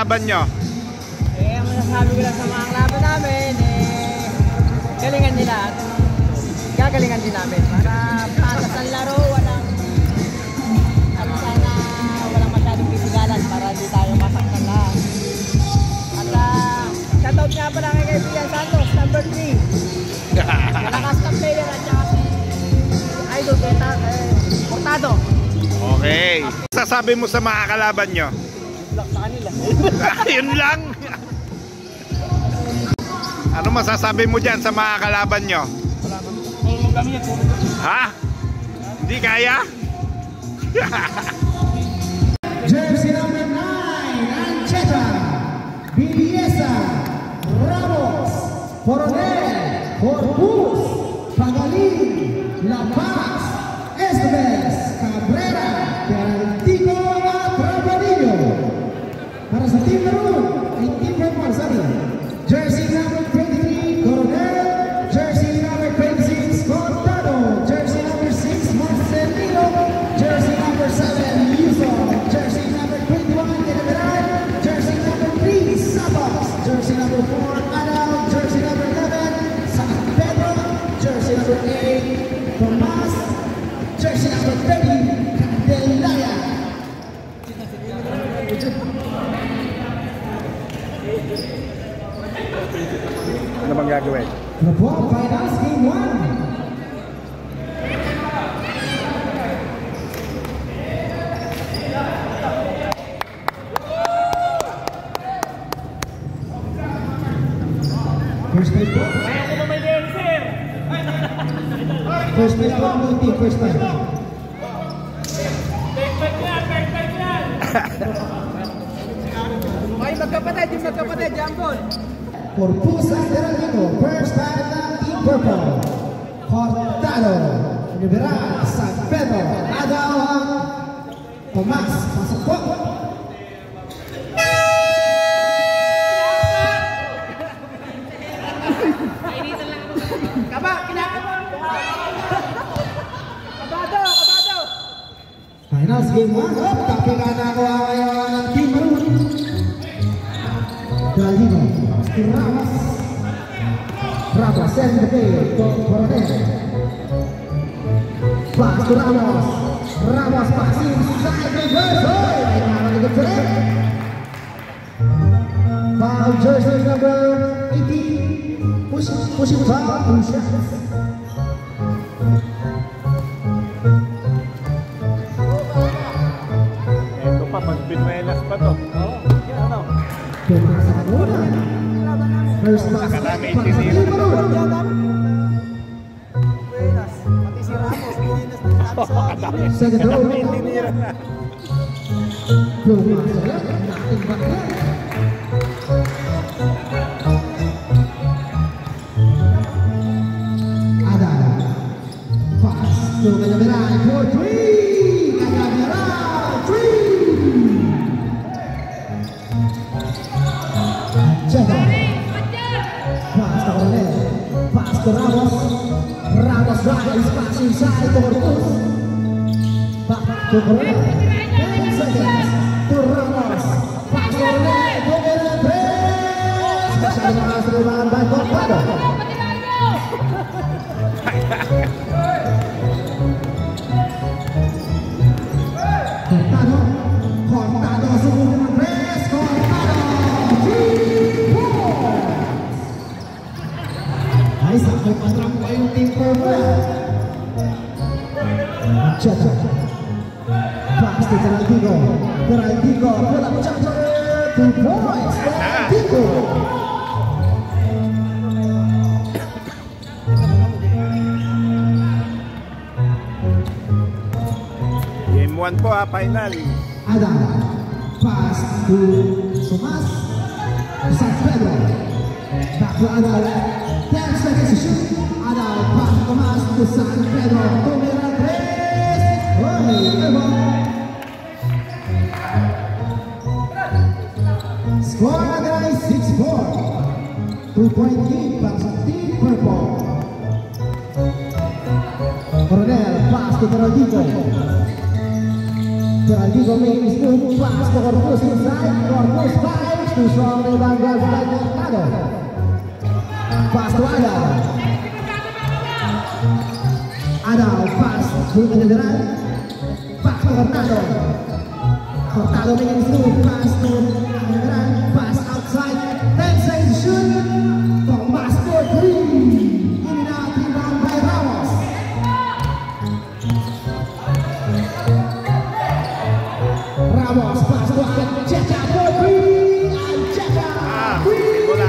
kalaban nyo? Ang masasabi ko lang sa mga kalaban namin, galingan nila at gagalingan din namin para patas ang laro, walang masyadong pisigalan para hindi tayo masaktan lahat. At shoutout nga pala kay Kaibigan Santos, number 3. Malakas na player at saka si Idol Portado. Okay. Sasabi mo sa mga kalaban nyo? Good luck sa kanila. Yun lang. Ano masasabi mo dyan sa mga kalaban nyo? Ha? Hindi kaya? Jersey number 9, Ancheta, Bibiesa, Ramos, Coronel, Corpus, Pagalin, La Paz, Estes, Cabrera, Peraltico at Rabanillo. Para sa Team Maroon, ay Team Marzani. Jersey number 23, Coronel, Jersey number 26, Cortado, Jersey number 6, Marcelino, Jersey number 7, Yuson, Jersey number 21, General, Jersey number 3, Sabas, Jersey number 4, Adal, Jersey number 11, San Pedro, Jersey number 8, Tomas, Jersey number 30, Candelaya. Ano bang gagawin? The ball finals game 1. First place ball. First place ball, multi, first time. Ay, magkapatid, Jambon. Corpus Peraltico, first time ng Team Purple. Cortado, Liberal, San Pedro, Adao, Tomas, pasok po. Finals game 1. Tapi ka na ako ngayon ng Team Maroon. Dalino, Ramos, send the play to Coronel. Pass to Ramos pass inside reverse. Foul jersey number 18. Pushing foul, 2 shots. Ito pa, mag-Pinuelas pa to. First pass para sa Team Maroon. Pati si Ramos, pinilas ng sabi sa Second row. Adal. Pass to Cañaveral for 3. Cañaveral 3. Check. Pass to Coronel. Pass to Ramos. Ramos drives, pass inside to Corpus. Back to Coronel. 10 seconds to Ramos. Pass to Coronel. Coronel press. Masyado nakasalimaan by Cortado. Cortado sumunod ng press. Cortado. 3 points. Ay, sakay patrang pa yung Team Purple. Check. Pass to Peraltico. Pull up jumper. 2 points. Peraltico. Game 1 po ha, final. Adal. Pass to Tomas. San Pedro. Back to Adal. 10 seconds to shoot. Adal. Pass to Tomas to San Pedro. Tumira 3. Oy, score na guys, 6-4. 2-point lead para sa Team Purple. Coronel, pass to Peraltico. Peraltico making his move, pass to Corpus inside. Corpus 5. too strong, rebound grab by Cortado. Pass to Adam. Adam, pass to General. Back to Cortado. Cortado making his move, pass to General. Pass outside, 10 seconds to shoot. Tomas for 3. In and out, rebound by Ramos. Ramos, pass to Checa for 3. And Checa. Wala.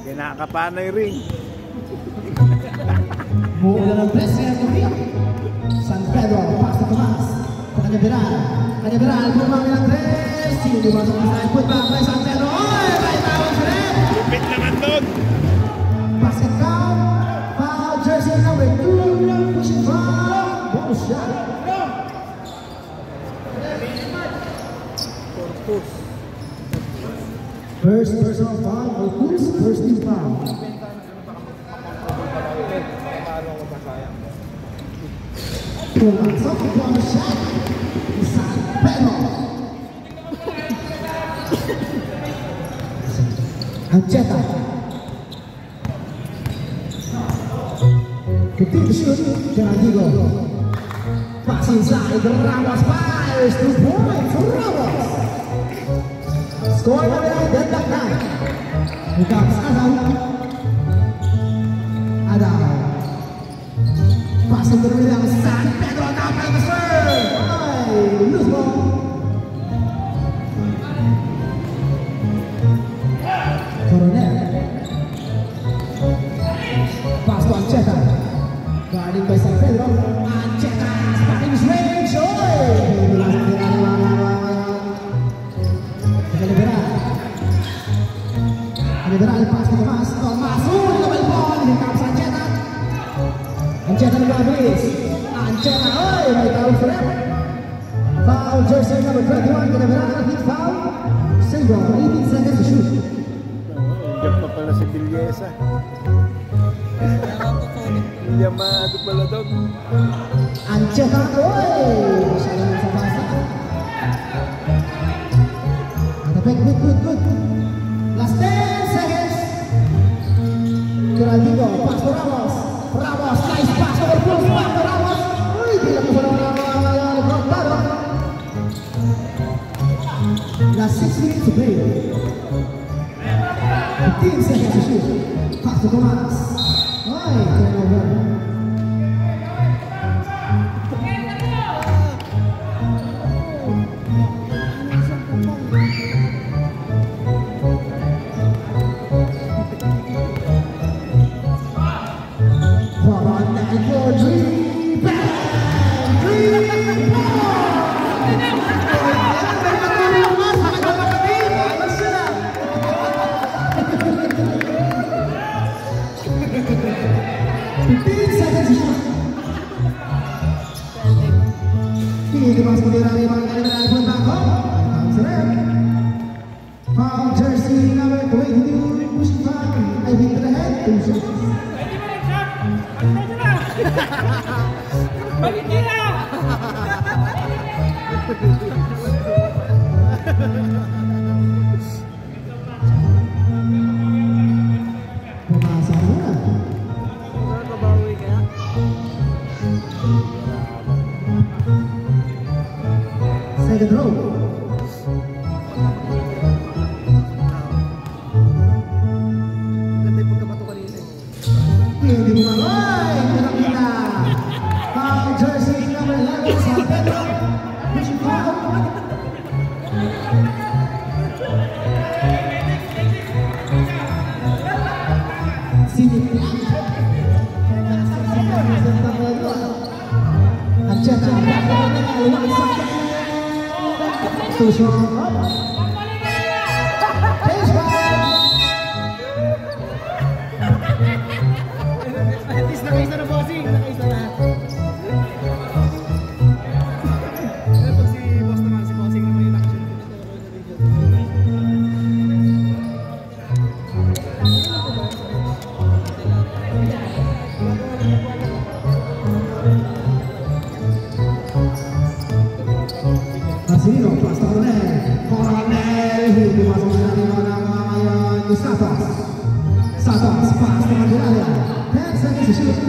Kinakapanay ring. Mula ng President Rio. San Pedro, pass to Tomas. Canyaveral. Canyaveral, bumang ng 3. Sino ba sa side put back by San Pedro? Oy! May tawag sa rin! Lupit naman doon. Basket count. Foul jersey number 2. Pushing from. Bonus shot. First personal foul. Ortiz, first team foul. Pumasok ang bonus shot. San Pedro. Ancheta. Continue to shoot. Geraldigo. Pass inside. Ramos fires. 2 points. Ramos. Score na rin. Deadlock na. Buka sa Adam. Adam. Pass into the middle. San Pedro. Now play the serve. Ay, loose ball. Coronel. Pass to Ancheta. Guarding by San Pedro. Ancheta. Spotting his range. Oy! Liberal pass to Tomas. Tomas. Double ball. Here comes Ancheta. Ancheta nag-abis. Ancheta. Oy! May tawag sa rep. Foul jersey number 21. Liberal hit foul. Single. 18 seconds to shoot. Diyan pa pala si Bilyesa. Yamado pala doon. Ancheta. Oy! Masyado lang sa basa. Atapek. Good. Last 10 seconds. Geraldigo, pass to Ramos. Ramos, nice pass over close. Back to Ramos. Uy, di lang po ng Cortado. Last 6 minutes to play. 15 seconds to shoot. Pass to Tomas. Ay, turnover. Foul jersey number 22, pushing back, I hit to the head, 2 shots. Balik nila! Pumasa muna. Babawi ka? Second row. Ganda yung pagkabato kanina eh. Hindi mo maloy! Pinakita! Foul jersey number 11, San Pedro. Pushing foul. Sinitian. Ancheta. Too strong. Change back. At least nakaisa na bossing. Nakaisa na. Pero pag si boss naman, si bossing naman yung nakasunod na Marcelino, pass to Coronel. Coronel, hindi masuk na rin ngayon ni Santos. Santos, pass to Candelaria. 10 seconds to shoot.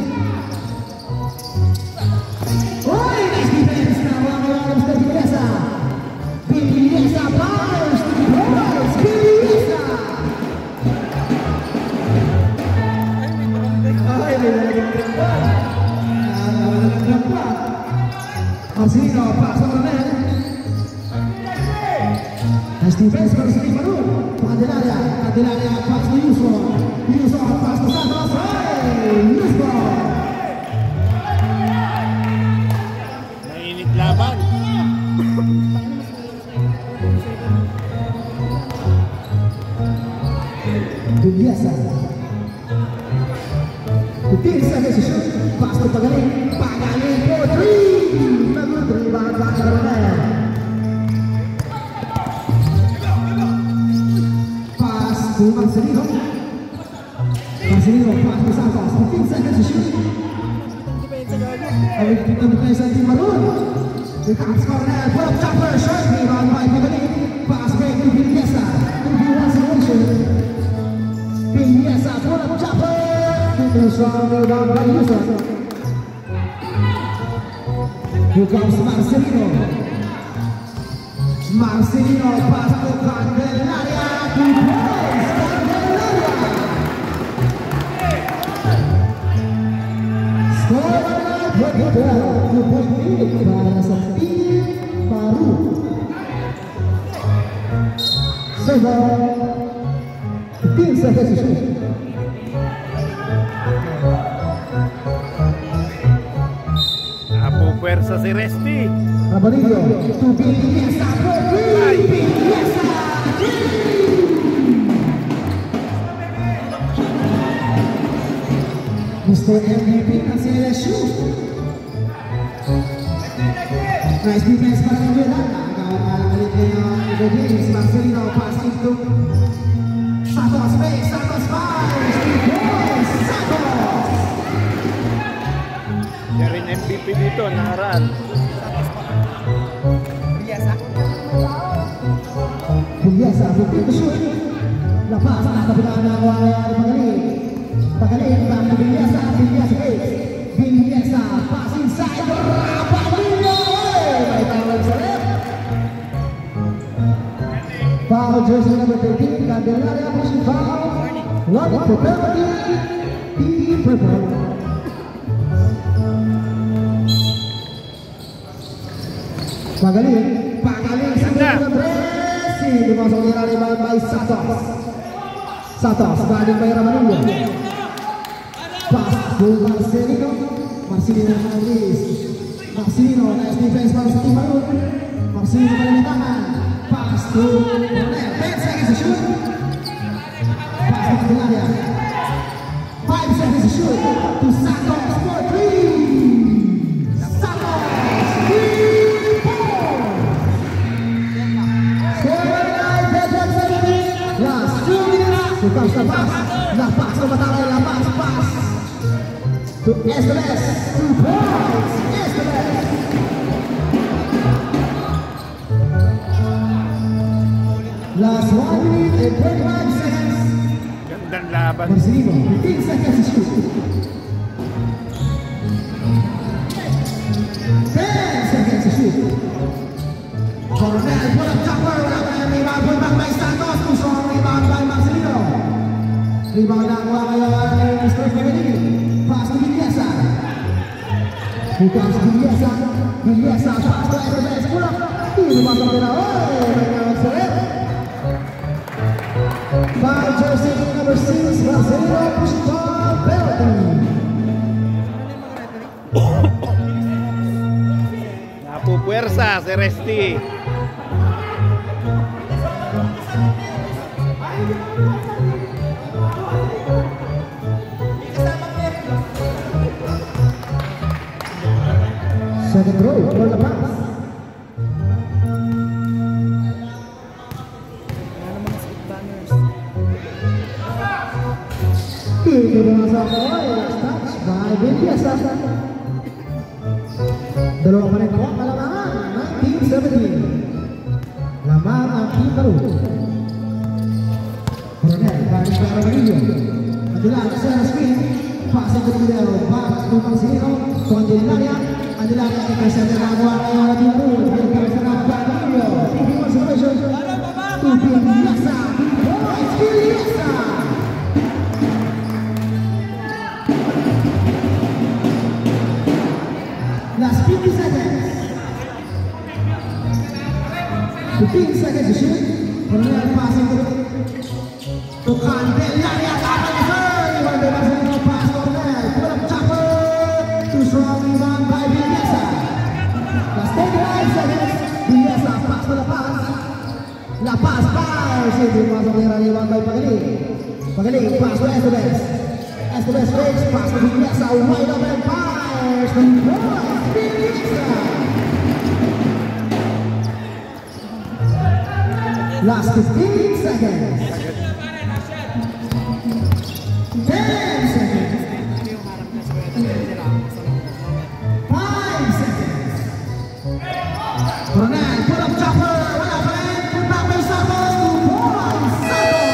Oy, nice defense na ngayon Mr. Bilyesa. Bilyesa, powers to the boys. Bilyesa. Ay, may nalagyan grampan. Nalagyan grampan. Marcelino, pass to Coronel. Nice defense para sa Ibaru. Candelaria, Candelaria, pass to Yusuf. Yusuf, pass to Santos. Hey, Yusuf. Mainit laban. Bilyesa. 15 seconds to shoot. Pass to Pagaling. Pagaling for 3. Nag-3 rebound by Coronel. Pass to Marcelino. Marcelino, pass to Santos. 15 seconds to shoot. Ay, kita depensa di Marun. Here comes Coronel. Pull up jumper. Short rebound by Pagaling. Pass back to Bilyesa. 2v1 situation. Bilyesa, pull up jumper. Strong rebound by Yusuf. Here comes Marcelino. Marcelino, pass to Candelaria. 2 points, Candelaria. Score 2-point lead para sa Team Baru. Serve 15 seconds to shoot. Puwersa si Resty. Rabarillo to Bilyesa for 3. Bilyesa. Mr. MVP kasi shoot. Nice defense para sa Vietnam. Nakakalit niya Igo Games. Marcelino passing to Santos. Santos fires. 2 points. Santos. Siya rin MVP dito, nakaraan. Bilyesa, 15 to shoot. Lapas, nakabilaan na ang Pagaling. Pagaling, back to Bilyesa. Bilyesa hits. Bilyesa, pass inside. Rapalinho! May tawag sa left. Foul jersey number 13. Candelaria pushing foul. One for penalty. Team purple. Pagaling, sa ganda press. Dimasok nila rebound by Santos. Santos, galing by Rabarillo. Pass to Marcelino. Marcelino Andres. Marcelino, nice defense para sa Team Baru. Marcelino palitangan. Pass to Coronel. 10 seconds to shoot. Pass to Candelaria. 5 seconds to shoot. To Santos for 3. Santos. 3. Last 2 minutes. Lapas na matangay. Lapas, pass to Esteves. 2 points. Esteves. Last 1 minute and 25 seconds. Gandang laban. Marcelino, 15 seconds to shoot. 10 seconds to shoot. Coronel, pull up jumper. Rebound, pull back by Santos. Strong rebound by Marcelino. Rebound na kuha ngayon ni Mr. Pagaling. Pass to Bilyesa. Here comes Bilyesa. Bilyesa, pass to Esteves. Pull up. Lumasok nila. Oh, may tawag sa red. Foul jersey number 6. Marcelino pushing foul penalty. Napupuwersa si Resty. Second row for the pass. Itu dengan sama touch by Bilyesa. Dalawa pa rin ako, kalamangan, 19-17. Lamang ang tim baru. Coronel garis ke arah Marinho. Adalah Sarah Smith. Pasang ke beliau. Bak tumpang Sirino. Tuan Jelilania. Adalah ketika saya terlalu orang tim baru. Dia berserah ke Marinho. TV Conservation. Tupi biasa. Boys biasa. Last 50 seconds. 15 seconds to shoot. Coronel passing to Candelaria. Iwan bebas dengan pass Coronel. Put up chopper. Too strong Iwan by Biasa. Last 35 seconds. Biasa pass melepas. Lepas pass. Itu masuk dengan Iwan by Pagaling. Pass to Estevez. Estevez fakes. Pass to Biasa. Wide open pass. Biasa. Last 15 seconds. 10 seconds. 5 seconds. Coronel, put up chopper. Wala pa rin. Put back by Santos. 2 points. Santos.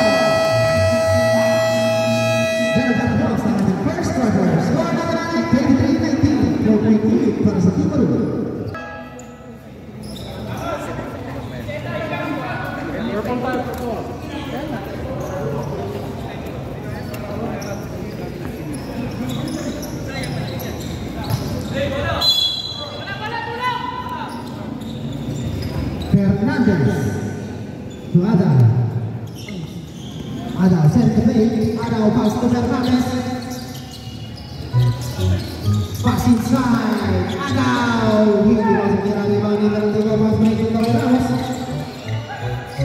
Jennifer Brooks ang ating first driver. Score na natin 23-19. 4.8 para sa team baru. Fernandez to Ada send to me. Ada pass to Fernandez. Pass inside. Ada hindi masuk kira di bawah ini tertiba pas main oleh Ramos.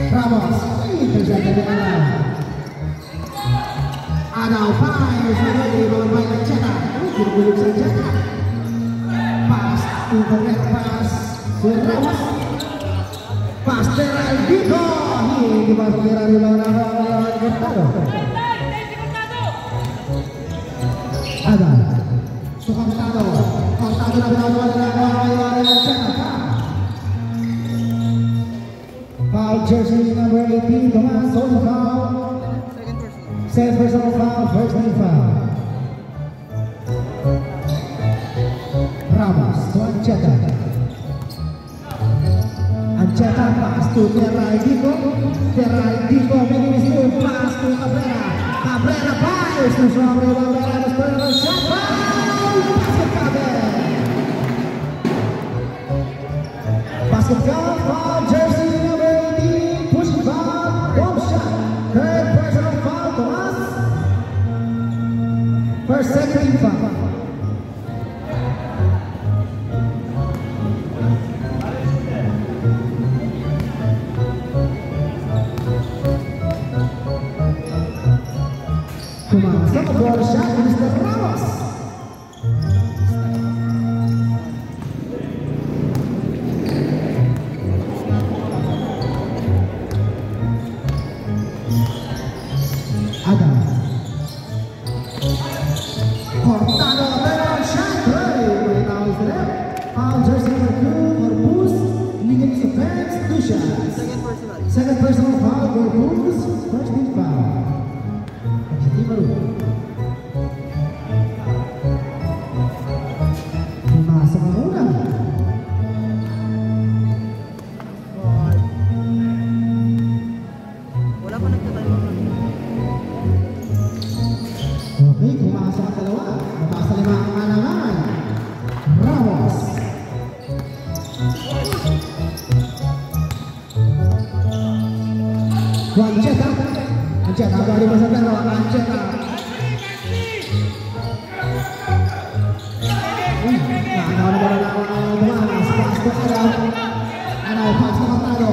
Ramos terjadi di mana? Ada fires di bawah main cetak. Buruk saja. Pass to pass to Ramos. Pastor Aldito ini masuk kira di bawah Hurtado. Ada Hurtado na binawa ng foul jersey number 18 Tomas on foul. Second personal foul, first team foul. Ramos to Ancheta. Ancheta pass to Terraidico. Terraidico minimis to pass to Cabrera. Cabrera fires to strong rebound by Ramos for a shot. Foul! Basket Cabrera. Basket foul, jersey number 18, pushing foul, bomb shot. Third personal foul, Tomas. First second team foul. Pumasok ball shot, Mr. Ramos. Ada Hurtado better shot right now is there. Foul jersey number 2 for Boost. Leading his offense, 2 shots. Second personal foul for Boost. First team foul. Team baru. Pumasok ang una. Wala pa nagtatayo. Okay, pumasok ang dalawa. Mataas na 5 ang manangan. Ramos. Ancheta. Ancheta dari masa pero Ancheta. Ada pas Hurtado.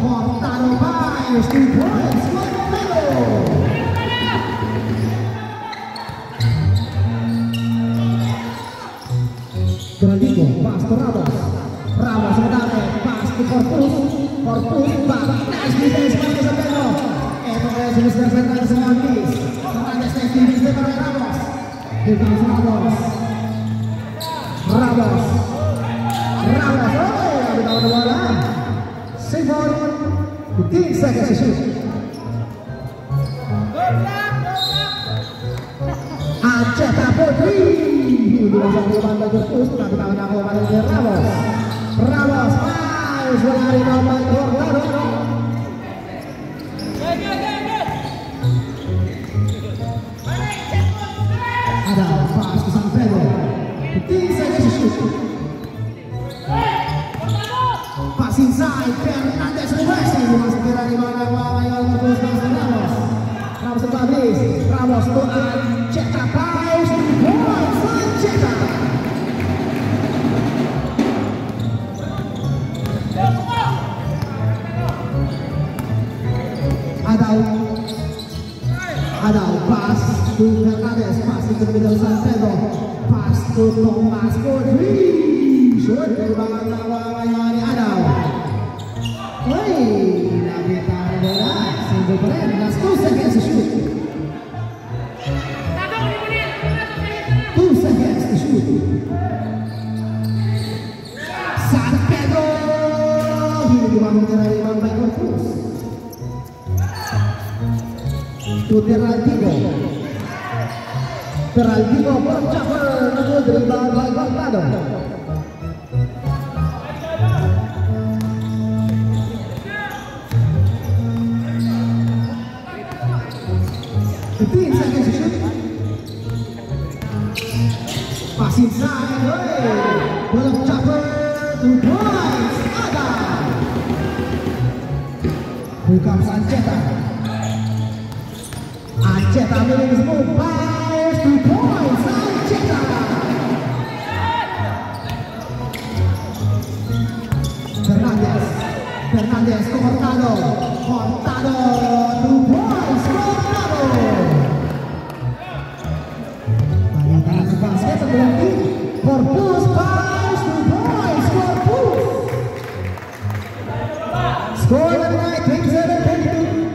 Hurtado fires 2 points. Terligo, pas to Ramos. Ramos sementara pas to Corpus. Corpus back. Nice defense by San Pedro. Sudah selesai semua habis. Semuanya safety di para Ramos. Defense Ramos. Ramos. Oh, ada bola. Save 15 seconds to shoot. Anjeta for 3. Dua sampai pandai terus. Tapi tahu nak apa pada Ramos. Ramos fouls melari nomor Cortado. Ada pass ke San Pedro. 15 seconds to shoot. Pass inside, Fernandez reversing. Masuk kira di mana Mayor terus masuk Ramos. Ramos habis. Ramos to Anjeta fouls. Points Anjeta. Ada pass to Fernandez, pass to the middle San Pedro, pass to Thomas for 3. Shoot dari bagian bawah ini ada. Hei, lagi tarik bola, single keren, last 2 seconds to shoot. 2 seconds to shoot. San Pedro, ini dibangun dari Bang Corpus. To Peraltigo bercampur lalu dari bawah Cortado. Ketin seconds to shoot. Pass inside, bercampur 2 points. Ada. Bukan Anjeta. Anjeta milik semua. Fires 2 points. Anjeta. Fernandez to Cortado. Cortado 2 points. Cortado. Banyak tangan ke basket sebelum tim. Corpus fires 2 points. Corpus. Score of the night 27-22.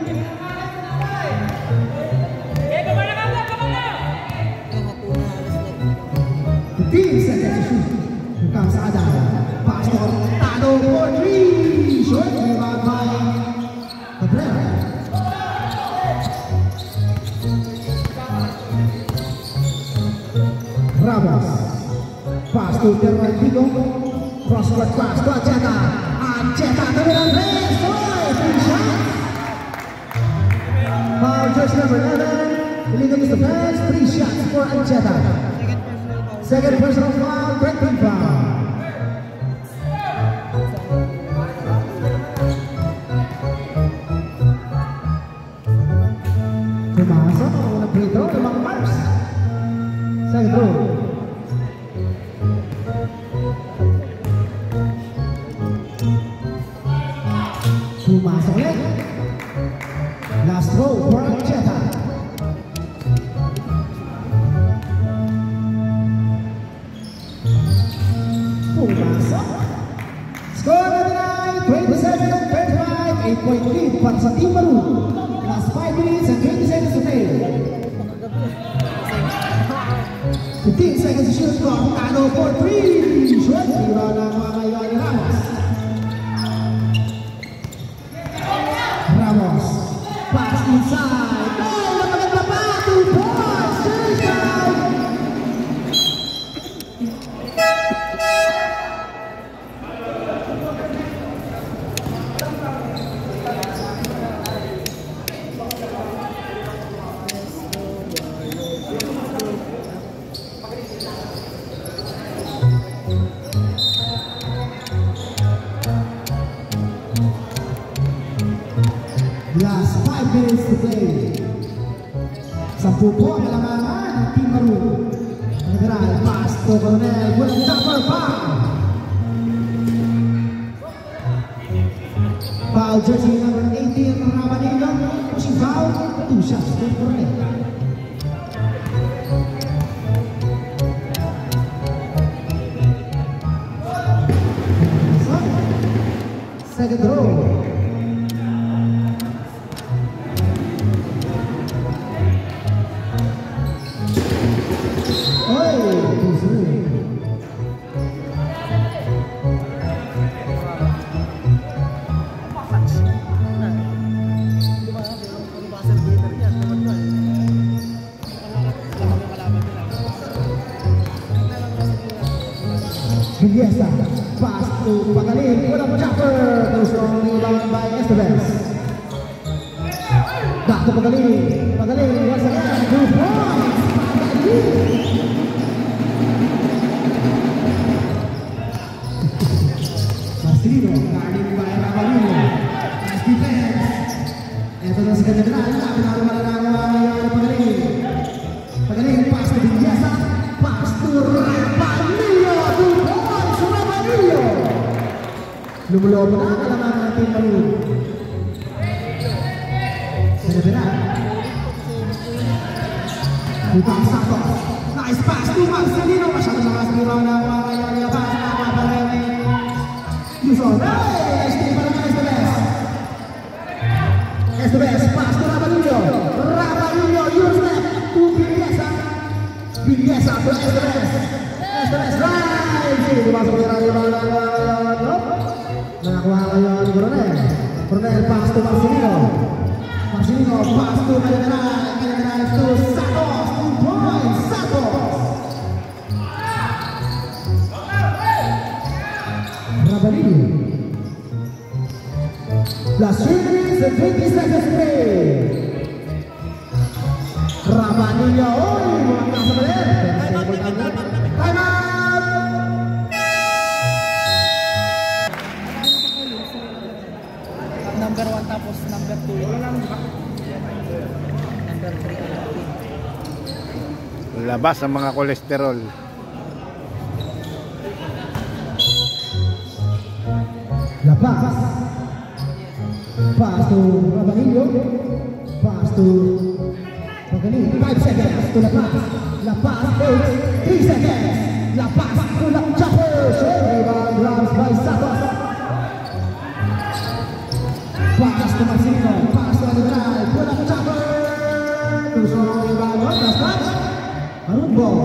15 seconds to shoot. Bukan Sada. Pass to Cortado for 3. Short rebound by Cabrera. Ramos. Pass to Peraltigo. Cross court pass to Anjeta. Anjeta terminal range. 3 shots. Foul jersey number 11. Illegal is the pass. 3 shots for Anjeta. Second personal foul, great big foul. Pumasok ang unang free throw ng mga Mars. Second throw. Pumasok ulit. Last throw for Anjeta. Score of the night 27-25, 8-point lead para sa Team Baru. Last 5 minutes and 20 seconds to play. 15 seconds to shoot. Cortado for 3. Shot. Rebound ng mga Yoani Ramos. Ramos. Pass inside. Oh, maganda pa. 2 points. Series down. Last 5 minutes to play. 10 po ang kailangan ng Team Baru. Nagral, pass to Coronel, walang jumper foul. Foul jersey number 18, Ramanino, pushing foul, 2 shots for Coronel. Second row. Pass to Pagaling. Put up jumper. Too strong rebound by Esteves. Back to Pagaling. Pagaling once again. 2 points. Pagaling. Marcelino. Guarding by Rabalino. Nice defense. Ito na sa kanya na. Pagaling. Pagaling. Pass to Binyasa. Pass to Rabalino. 2 points. Rabalino. Lumulobo na kalaman ng Team Balloon. Butang Santos. Nice pass to Marcelino. Masyado sa kasiraw na mga pass na Pabalene. Yuson. Nice team para mga Esteves. Esteves. Pass to Rabalino. Rabalino. Yusef to Binyasa. Binyasa to Esteves. Esteves. Right. Dimasok ni Rabalino. Nakakuha kayo ni Coronel. Coronel pass to Marcelino. Marcelino pass to General. General to Santos. 2 points. Santos. Rabalino. Last 3 minutes and 20 seconds to play. Rabalino. Oy, mga kasabalit. Time out. Number 1 tapos number 2. Number 3. Labas ang mga kolesterol. La Paz. Pass to Rabalino. Pass to Pagaling. 5 seconds to La Paz. La Paz takes 3 seconds. La Paz pull up jumper. Rebound grabs by Santos. Pass to Marcelino. Pass to General. Pull up jumper. Too strong rebound. That's right. Harun ball.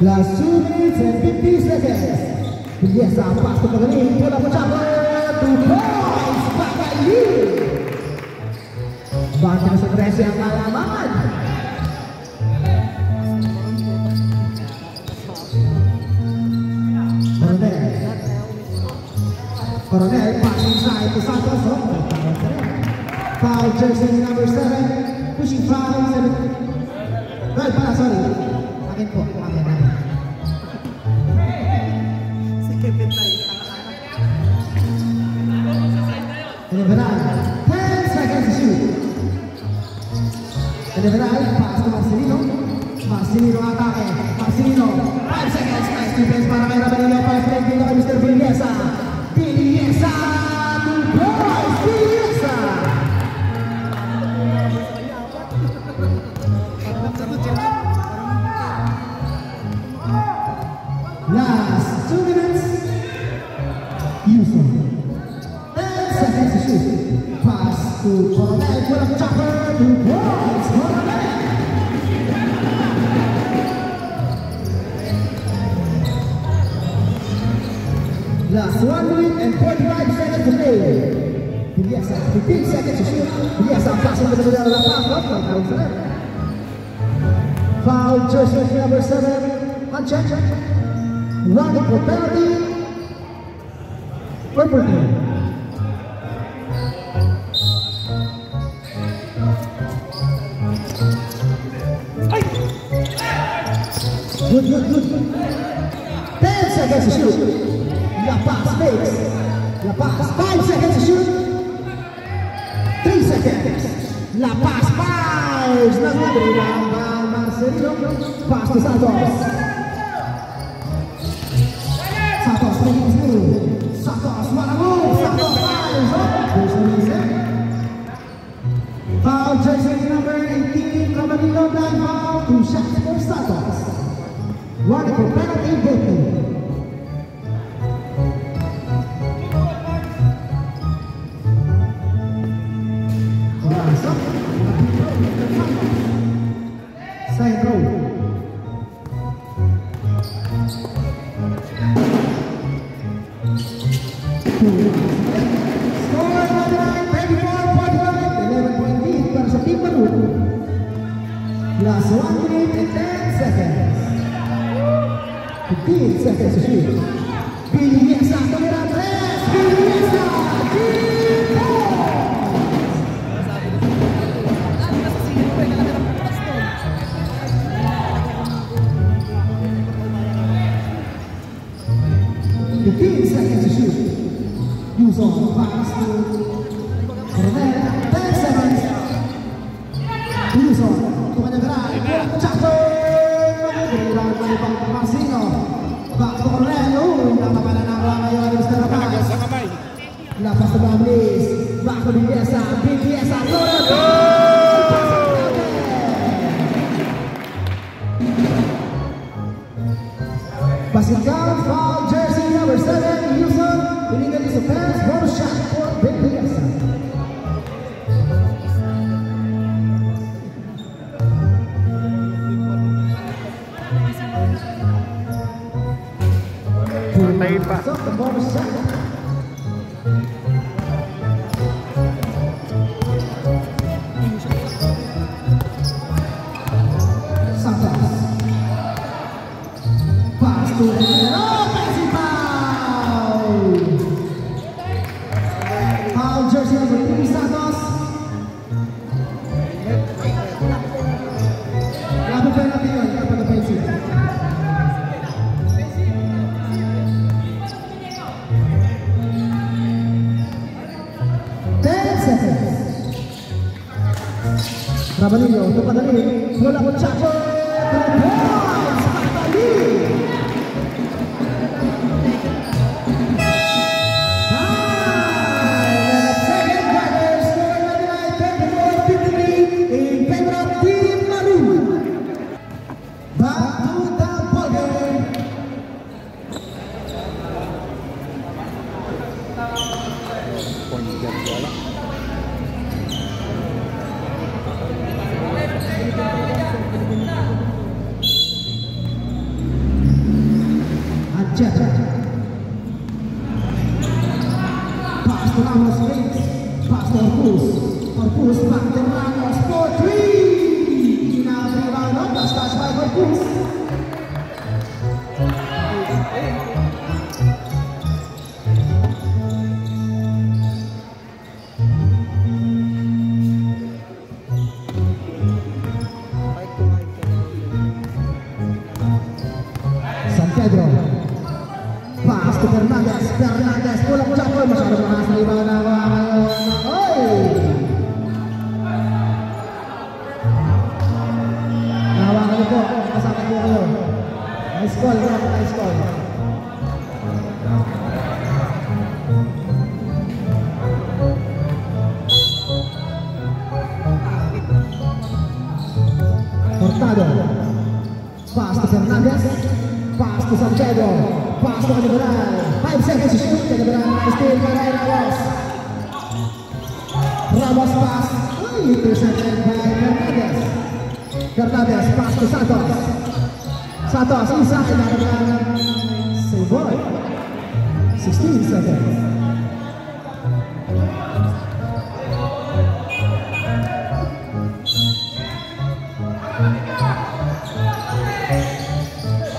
Last 2 minutes and 50 seconds. Biasa pass to Pagaling. Pull up jumper. 2 points. Pagaling. Bakit sa tres yang kalaman? Coronel pass inside to Santos. Foul jersey number 7. Pushing foul 7. Well, sorry. Akin po. General, 10 seconds to shoot. General, pass to Marcelino. Marcelino atake. Marcelino, 5 seconds. Nice defense para kay Rabalino. 5 break dito kay Mr. Binyasa. Binyasa! 2 points! Binyasa! Last 2 minutes. Yuson. 10 seconds to shoot. Pass to Coronel. Pull up jumper. 2 points. Coronel. Last 1 minute and 45 seconds to play. Biasa 15 seconds to shoot. Biasa passing to the middle of the pass. Foul jersey number 7. Uncheck. Running for penalty. Purple team. Good. 10 seconds to shoot. La Paz fakes. La Paz 5 seconds to shoot. 3 seconds. La Paz fires. Rebound by Marcelino. Pass to Santos. Santos making his move. Santos, what a move. Santos fires. Foul jersey number 18. Rabalino dive foul. 2 shots for Santos. One for penalty voting. Side row. Score 99, 15 seconds to shoot. Biliesa tumira 3. Biliesa the 15 seconds to shoot. Use on pass to Coronel. 10 seconds. Use on. Kepada gerak. Catur. Berlawan Bang Marsino. Back to Coronel. Nama pada nama ngayon di Mr. Rapas. Lapas ke 15. Back to Biliesa. Biliesa. Passing down, foul jersey number 7, Houston. Illegal is a pass, bonus shot for Biliesa. Patay pa. The bonus shot. Santos. Pass to offensive foul. Foul jersey number 3, Santos. Laban penalty yun kapag offensive. Rabanillo, tumadali, bola po Chaco, 2 points, Patali! Second quarter, score 99-34-53 in favor of Team Maroon. Back to the ball game. Anjeta. Pass to Ramos, pass to Orpus. Orpus back to Ramos for 3. Now rebound up, that's touched by Orpus. San Pedro. Pass to Fernandez. Fernandez pulang campur, masyado mahas na iba na ngayon. Nahawakan niyo po, kasama po kayo. Nice call, nice call. Hurtado. Pass to Fernandez. Pass to San Pedro. Pass to Cañaveral. 5 seconds to shoot. Cañaveral. Still by Ramos. Ramos pass. Intercepted by Fernandez. Fernandez pass to Santos. Santos inside. Cañaveral. Save ball. 16 seconds.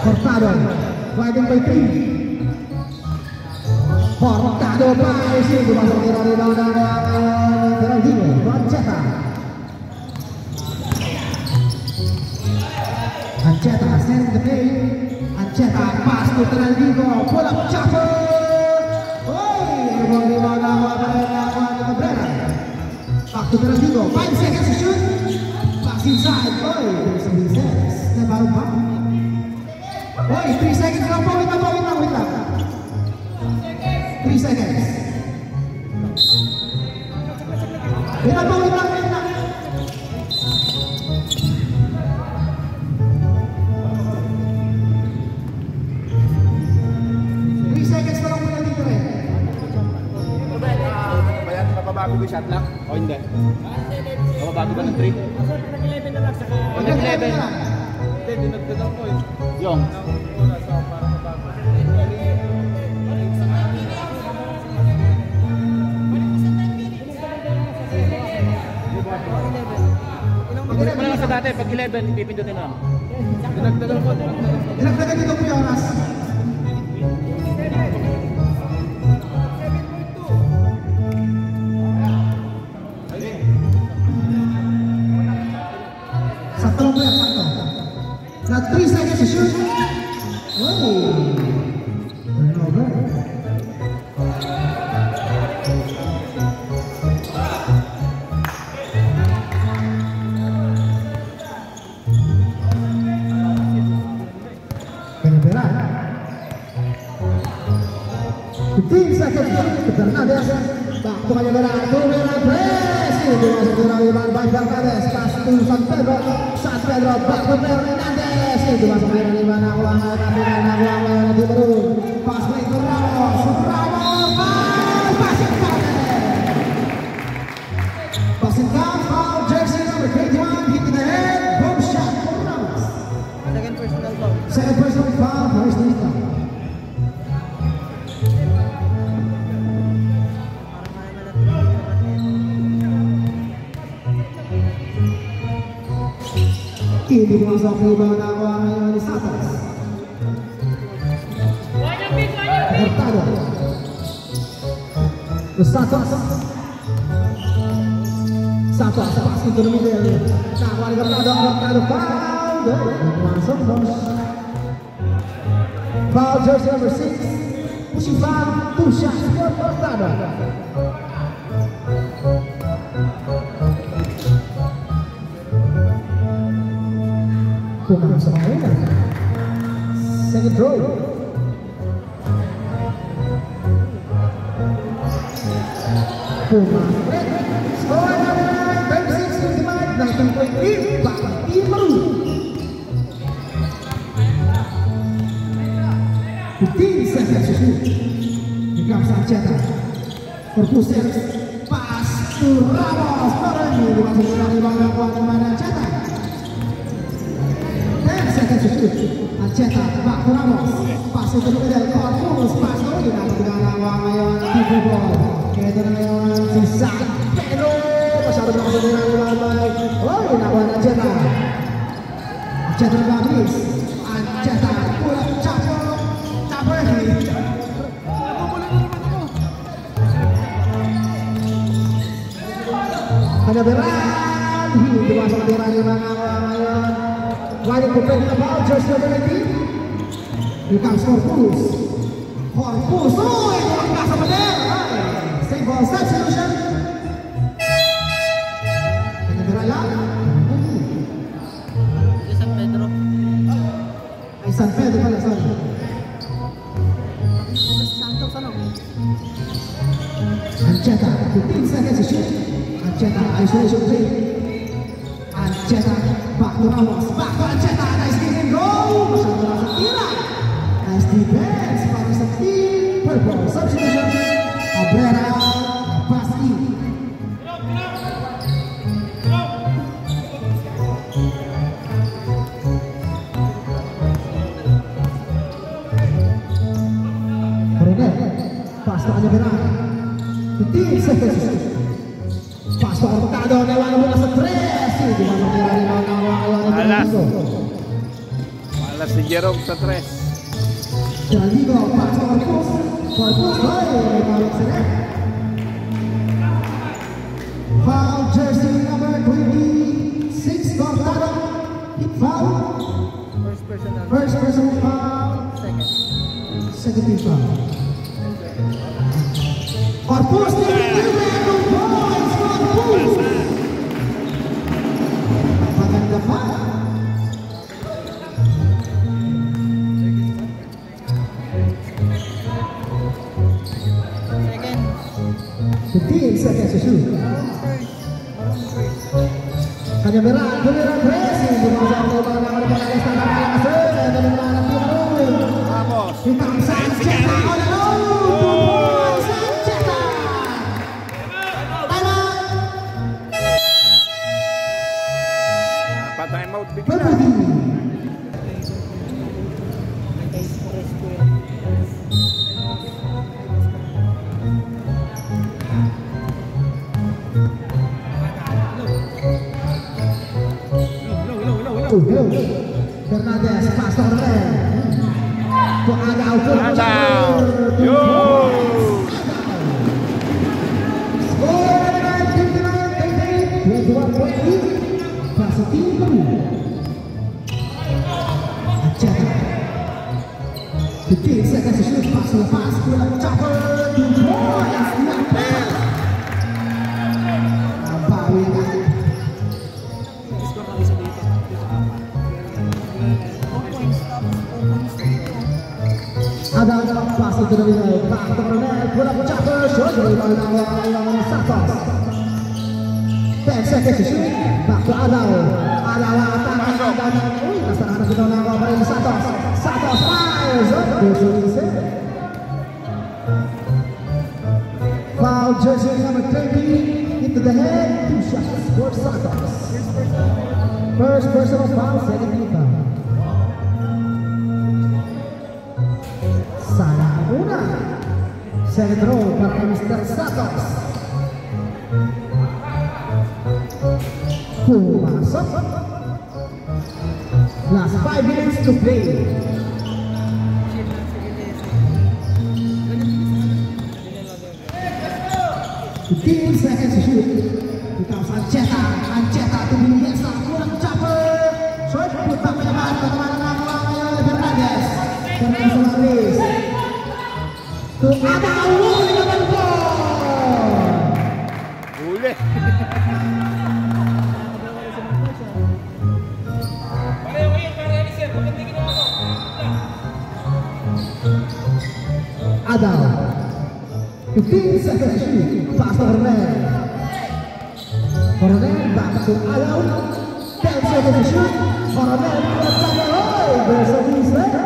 Hurtado, widen by 3. Hurtado by 6. Masuk ke dalam Geraldino. Anjeta. Anjeta send the play. Anjeta pass to Geraldino. Bola jatuh. Back to Geraldino. 5 seconds to shoot. Pass inside. There's a recess. Baru pak. 3 seconds lang po, wait lang. 3 seconds. Wait lang. 3 seconds pa lang po natin rin. Bayan, mapabago ba yung shot lock? O hindi? Mapabago ba ng 3? Nag-11 na lang saka. Nag-11 na lang. Hindi, dinagdagan ko eh. Yung. Pag-ulit mo lang sa dati, pag 11, pipindutin lang. Dinagdagan dito po yung oras. Satu lagi satu. Now 3 seconds to shoot. Oh, turnover. Penyeberan. 15 seconds to shoot. Bernades. Back to penyeberan. Penyeberan press. Itu masuk ke dalam Ivan Bernades. Pass to San Pedro. San Pedro back to Bernades. Itu masuk ke dalam Ivan Awang. Nanti baru. Pass play to Ramos. Passing down. Foul jersey number 21. Hit in the head. Boom shot for Ramos. Second personal foul. Second personal foul for Estelita. Ini masuk ke Ivan Awang di atas. Hurtado. Santos passing to the middle. Nawari Hurtado foul. Masuk bos. Foul jersey number 6. Pushing foul. 2 shots for Hurtado. Pumasok ang una. Second row. Pumasok. Score number 9, 36-55, 19.8. Bakal Imaru. 15 seconds to shoot. Here comes Archeta. For 2 seconds. Pass to Ramos. Parani. Dimasuk ke dalam bangga mana Archeta. 10 seconds to shoot. Archeta back to Ramos. Pass to the middle. Corpus. Pass to Ramos. Dengan awang ngayon. Tipu ball. Ito na ngayon si San Pedro. Masyado na kasi nila lumabay. Oh, inakuha na Archeta. Archeta na habis. Archeta. Pulang. Chapo. Chapo lagi. Ada beran. Hindi masuk beran ni mga awang ngayon. Wide open the ball, just number 18. Here comes Corpus. Corpus, oh, ito ang kasa pa din. Same ball substitution. Pinagdara lang. San Pedro. Ay, San Pedro pala, sorry. Santos ano? Archeta, 15 seconds to shoot. Archeta, isolation three. Archeta, back to Ramos, back to Archeta, nice kick and goal! Masyado na sa tira. Nice defense para sa team purple. Substitution, Abrera, Pasky. Coronel, pass to Abrera. 15 seconds to shoot. Pass to Hurtado, nawan mula sa 3. Di ba matira ni mga Malas. Malas si Jerome sa 3. Jaligo, pass to Corpus. Corpus, may balik sa net. Foul jersey number 26, Hurtado. Hit foul. First personal foul. Second team foul. Corpus, two points, Corpus. Maganda pa. Second. 15 seconds to shoot. Kanya beran pressing. Bumasa ang mga nakalipang sa nakalasan. Ito na mga nakuha. Ramos. Hitang Sanchez all alone. 2 points, Sanchez. Time out. Pa-time out bigla. Purple team. Hello. Bernades, pass to Orlando. to Adao. Adao. Yo. Score 21.3. Positif kedua. Aceh. 15 seconds to shoot. Pass lepas. Pulang chopper. 2 points. Bawi kan. Score lang isa dito. 4 points tapos 4 points dito. Ada pass itu dari Pak Coronel. Pulang chopper. Shot dari Lawan Santos. 10 seconds to shoot. Back to Adao. Adao atakan. Anak kita nawa pada Santos. Santos fires. Foul jersey number 30 into the head. 2 shots for Santos. First personal foul, second team foul. Salah una. Second row para Mr. Santos. Masuk. Last 5 minutes to play. 15 seconds to shoot. Because Anceta to be biasa kurang caper. Shot putar penyebar ke kemana-mana Fernandes. Fernandes to Adao dengan gol. Boleh. Adao. 15 seconds to shoot. Pass to Coronel. Coronel back to Adao. 10 seconds to shoot. Coronel. There's a mistake.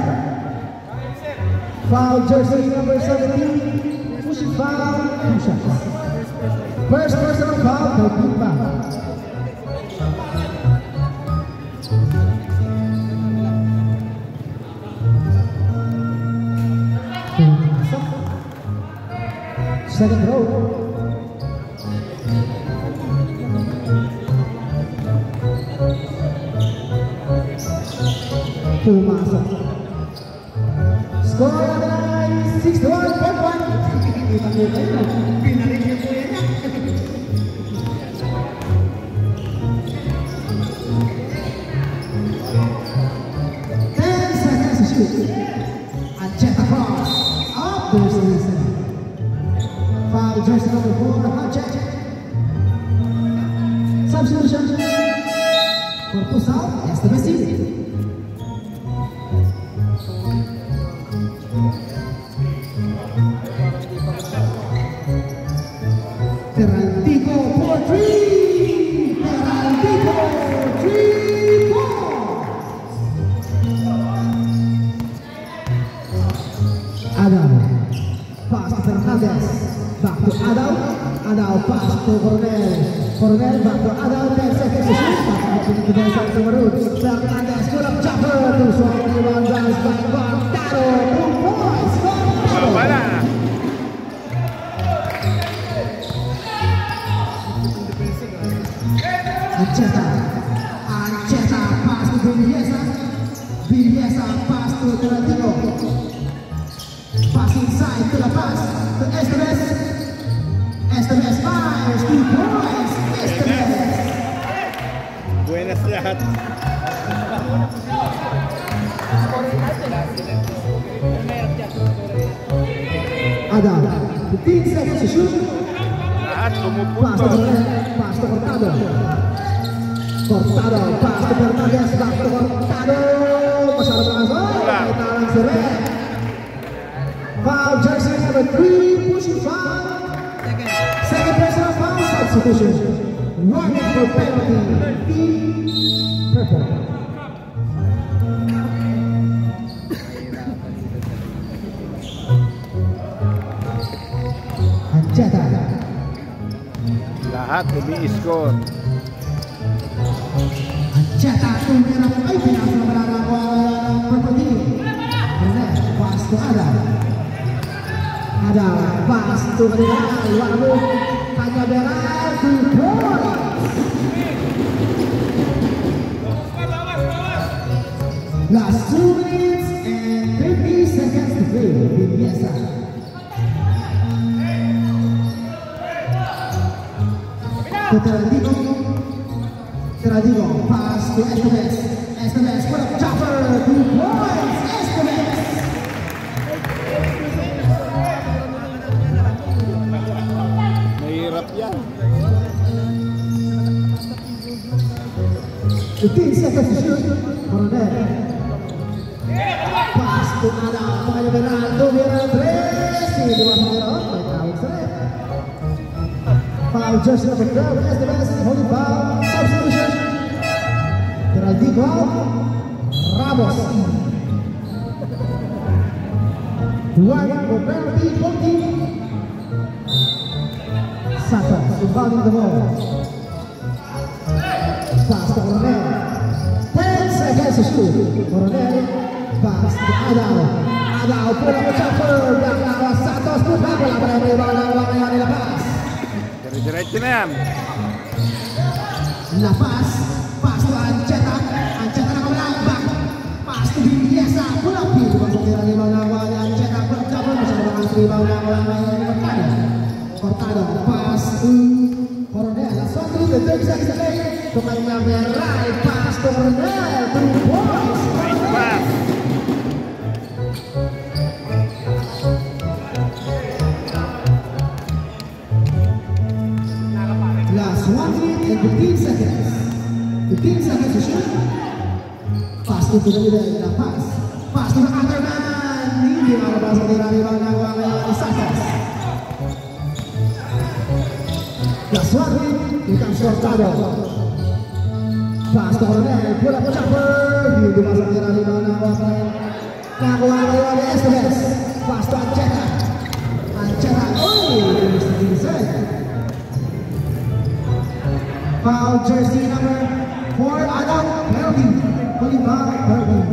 Foul jersey number 17. Pushing foul. 2 shots. First personal foul. 13 foul. Second row. Masuk. Skor 61.1. Finalnya punya. 10 seconds to shoot. Ancet across. Up there's the reason. Foul jersey number 4, Hajjaj. Substitution for Pusat, that's the best team. Ferrantico for 3. Ferrantico 3 points. Adam, pass to Fernandes. Back to Adao. Adao pass to Coronel. Coronel back to Adao. 10 seconds to shoot. Pass to the side to Marut. Fernandes kurang caper. To soal rebound guys by Cortado. 2 points. Cortado. Anceta pass to Biliesa. Biliesa pass to Ferrantico. Pass inside to the pass to Esteves. Esteves fires 2 points. Esteves. Buenas lahat. Adao. 15 seconds to shoot. Lahat Pass to pumupunto. Pass to Cortado. Cortado pass to Fernandes. Back to Cortado. Masyado masuk. Talang seret. Foul jersey number 3, pushing foul. Second personal foul, substitution. Warning for penalty. Team purple. Anceta. Lahat umi-score. Anceta tumira ay pinasa ko ang purple team. Pass to Adao. Adao pass to Beral. Lalu hanya Beral 2 points. Last 2 minutes and 30 seconds. Teradigo. Teradigo, pass to Esteves. Esteves, put up jumper, 2 points, Esteves. Mahirap yan. 15 seconds to shoot. Coronel. Pass to Adam. Makanya Bernardo Mirandres. Di bawah Mirandres. May tawag sa red. Foul just number 12. Esteves. Holding foul. Substitution. Geraldico. Ramos. One for penalty. Penalty. Santos inbounding the ball. Pass to Coronel. 10 seconds to shoot. Coronel. Pass to Adao. Adao pulang ke jumper. Belakang Santos buka bola pada rebound yang dilepas. Diretso na yan. Lepas. Pass to Anceta. Anceta nak melambang. Pass to Biasa. Pulang biru. Masuk ke rebound awalnya. Anceta pulang jumper. Bersama dengan rebound awalnya yang Cortado. Pass to Coronel. Langsung to the 30 seconds to play. Pemainnya Merai. Pass to Coronel. 2 points. Nice pass. Last 1 minute and 15 seconds. 15 seconds to shoot. Pass to the middle. Pass. Pass to the other man. Hindi malabas ang rebound ng mga Santos. Last 1 minute. Here comes Cortado. Pass to Coronel. Pull up jumper. Hindi masuk ang rebound ng mga nakuha ngayon ni Esteves. Pass to Anceta. Anceta. Oh! Foul jersey number 4, Adam Penalty. Holding foul, penalty.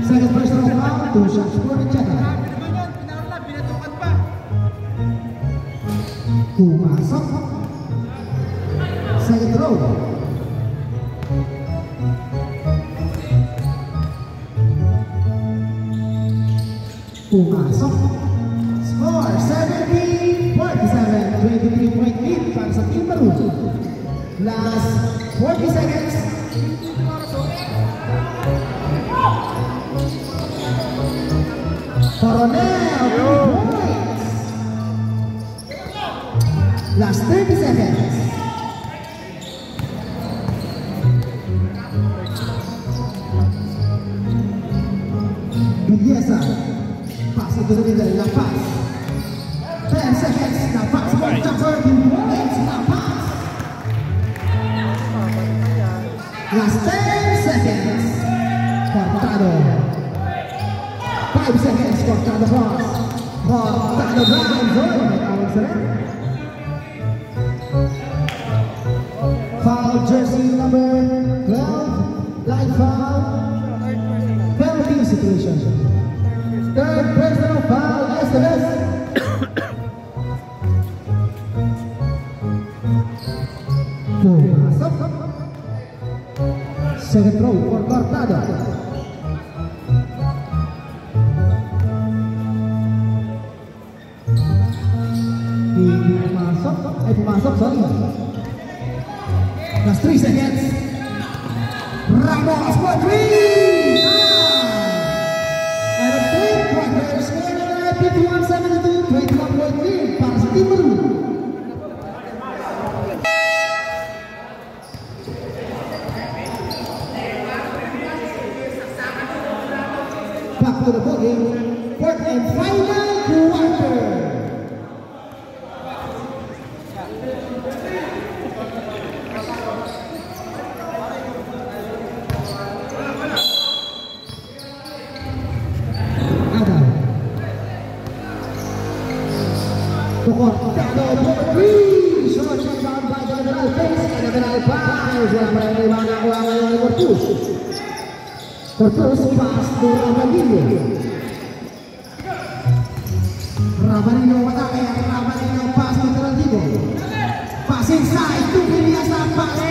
Second personal foul, 2 shots for Anceta. Pumasok. Second row. Pumasok. Score 70-47, 23-point lead para sa team baru. Last 40 seconds. Coronel, 2 points. Last 30 seconds. Biasa. Pass itu dari lepas. 10 seconds. Lepas. Jumper 2 points. Lepas. Last 10 seconds. Cortado. 5 seconds. Cortado cross. Cortado drive. Foul jersey number 12. Light foul. Penalty situation. Third personal foul, Esteves. Masuk. Second throw for Cortado. Masuk, sorry. Last 3 seconds. Ramos for 3. And a 3-pointer. Score 51-72, 21-point lead para sa tim baru. Back to the ball game. Fourth and final quarter. Cortado for 3. Short rebound by the General Face. General Paz. Wala pa rin rebound na kuha ngayon ni Cortuz. Cortuz pass to Rabanillo. Rabanillo matake. Rabanillo pass to Geraldico. Pass inside to Biasa. Pass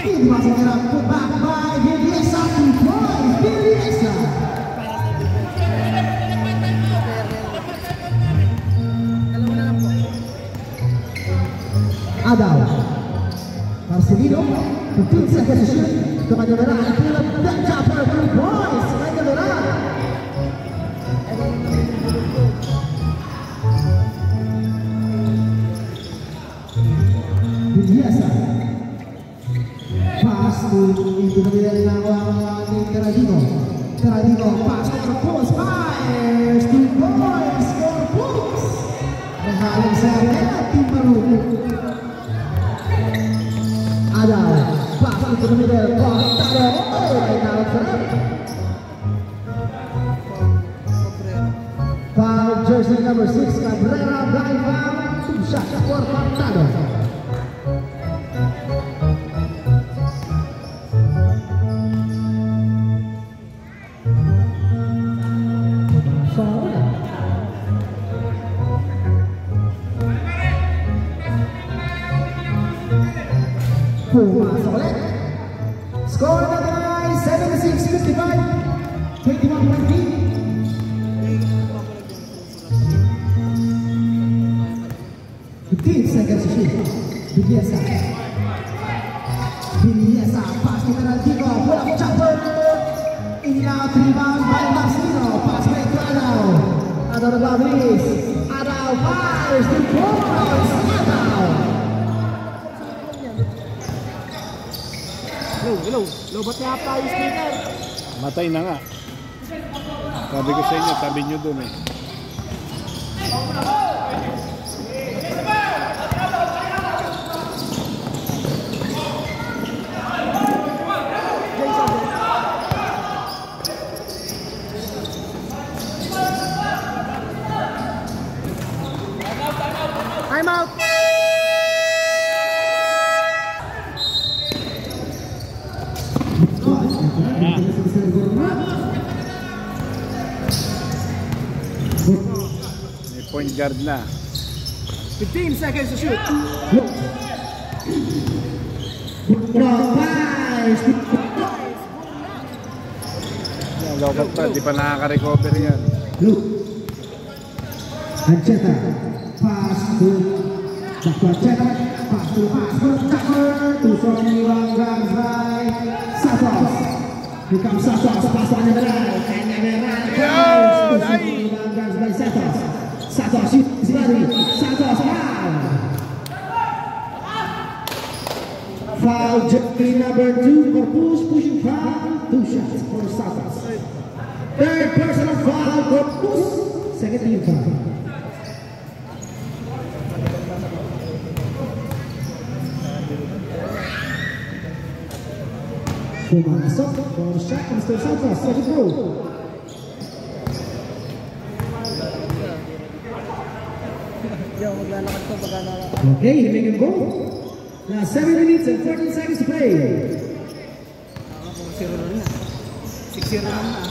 hindi masih nyerang. Put back by Biasa. 2 points. Biasa. Adaw. Marcelino, 15 seconds to shoot. Ito kanya meron. Philip that jumper, 3 points. Kanya meron. Biasa. Pass to into the middle ng Teradino. Teradino, pass to Corpus. Fires, 2 points. Corpus. Mahaling sa penalty Maru. Adaw, pass into the middle. Cortado. Oh, right now for him. Foul jersey number 6, Cabrera, blind foul. 2 shots for Cortado. Pumasok ulit. Score na tayo 76-55. 21-20. 15 seconds to shoot. Bilyesa. Bilyesa. Pass to Teradino. Pull up jumper. In and out rebound by Marcelino. Pass by Adaw. Adaw na Babris. Adaw fires. 2 points. Adaw. Hello. Lobat nga pa yung speaker. Matay na nga. Sabi ko sa inyo, tabi nyo dun eh. I'm out. May point guard na. 15 seconds to shoot. Yan, lobat pa, di pa nakaka-recover yan. Ancheta, pass to Dr. Ancheta, pass to Tucker, to Soniwang guns by Santos. Here comes Santos, pass to Anemeral, to Soniwang guns by Santos. Santos shoots body, Santos foul. Foul jersey number 2 for pushing foul, 2 shots for Santos. Third personal foul for Push, second team foul. Pumasok for shot Mr. Santos, second row. Okay, he make it go. Now 7 minutes and 14 seconds to play. 6-0 lang na.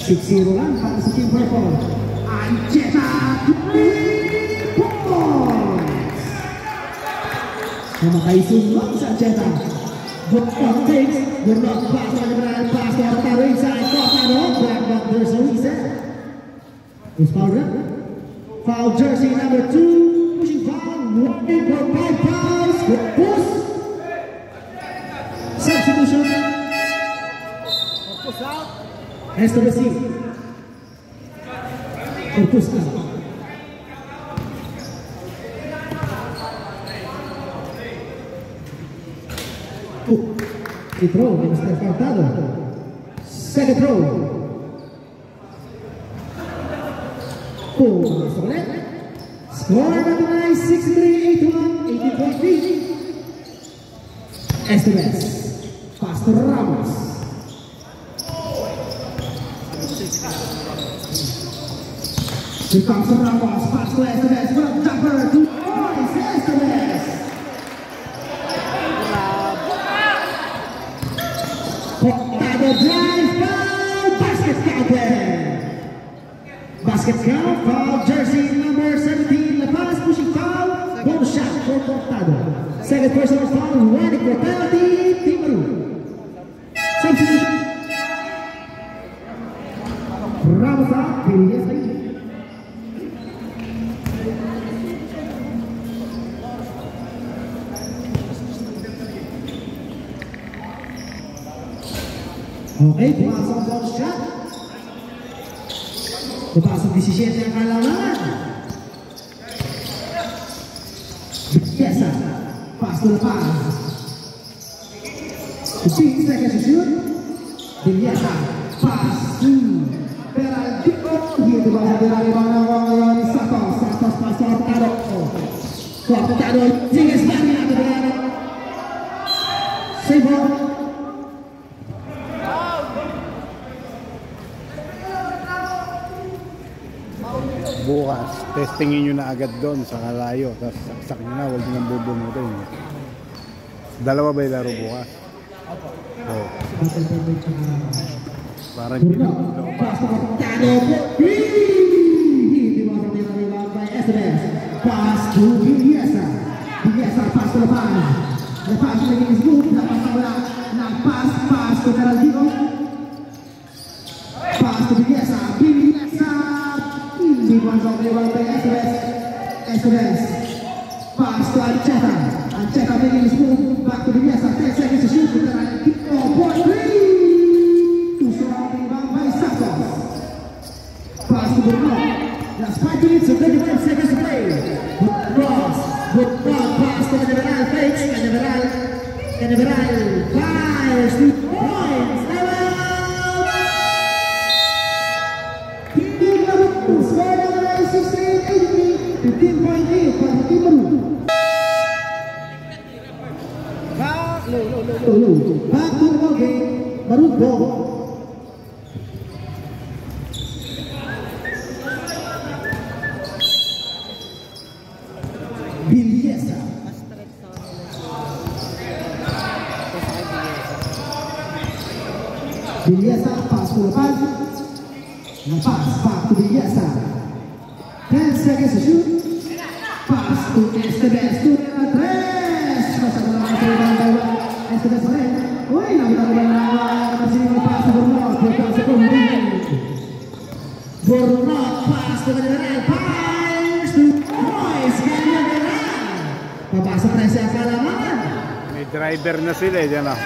6-0 lang para sa Team Purple. Ancheta, 3 points. Makaisunog sa Ancheta. Good on takes. Good luck pass to Anemeral. Pass to Cortado inside. Cortado. Black back there, so he said. It's foul rep. Foul jersey number 2. Pushing foul. 1 for 5 fouls. Good push. Substitution. Push out. Has to receive. Good push out. Throw, Mr. Cortado. Second throw. Pumasok ulit. Score na tunay 63-81, 80.3. Esteves. Pass to Ramos. Here comes Ramos. Pass to Esteves. Well, jumper. 2 points. Esteves. Cortado drive, foul, basket counter. Basket count, foul, jersey number 17, La Paz, pushing foul, bonus shot for Cortado. Second personal foul, running for penalty, Team Maru. Substitution. Ramos out, Bilyesa in. Okay, pumasok ang bonus shot. Pumasok 17 ang kalamangan. Biasa, pass to the pass. 15 seconds to shoot. Biasa, pass to Peraltico. Here the ball dari mana Santos. Santos pass to Hurtado. Hurtado, tinggi sekali atau berada. Save ball. Bukas, testingin nyo na agad doon sa kalayo. Tapos saksak nyo na, huwag nyo nang bubunutin. Dalawa ba yung laro bukas? Oo. Para hindi na Pass to Hurtado. Hindi mo sabi na rebound by SBS. Pass to Biasa. Biasa pass to the pass. The pass to the smooth. Dapat wala. Pass to Peraltico. Pass to Biasa. Biasa. Hindi mo sabi rebound by SBS. SBS. Pass to Ancheta. Ancheta making smooth. Back to Biasa. 10 seconds to shoot. Peraltico. Point 3. Pass to Bruno. That's 5 minutes and 35 seconds to play. Cross. Good pass to Canaveral. Fakes. Canaveral. Fires. 2 points. Team Baru. Score number 16-83. 15.8 para Team Baru. Back to the ball game. Baru ball. Biasa. Biasa pass to lepas. Lepas back to Biasa. 10 seconds to shoot. Pass to SBS to Andres. Pasang dalam serangan bawah. SBS Ren. Woi, nak kita bola masih lepas to Bruno. Bukan sekundi. Bruno pass to Canaveral. Fires to Royce Canaveral. Papasok na siya kalamangan. may driver na sila eh, dyan ah.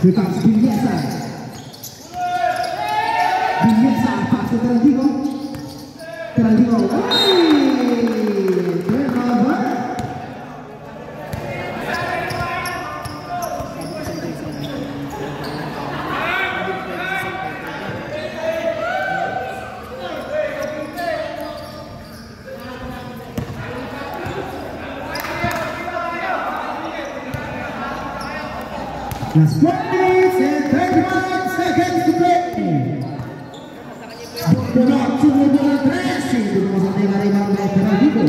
Here comes Biasa. Biasa pass to Peraltico. Peraltico. Turnover. Just 1 minute and 31 seconds to play. Not to the ball pressing because of the rebound by Peraltico.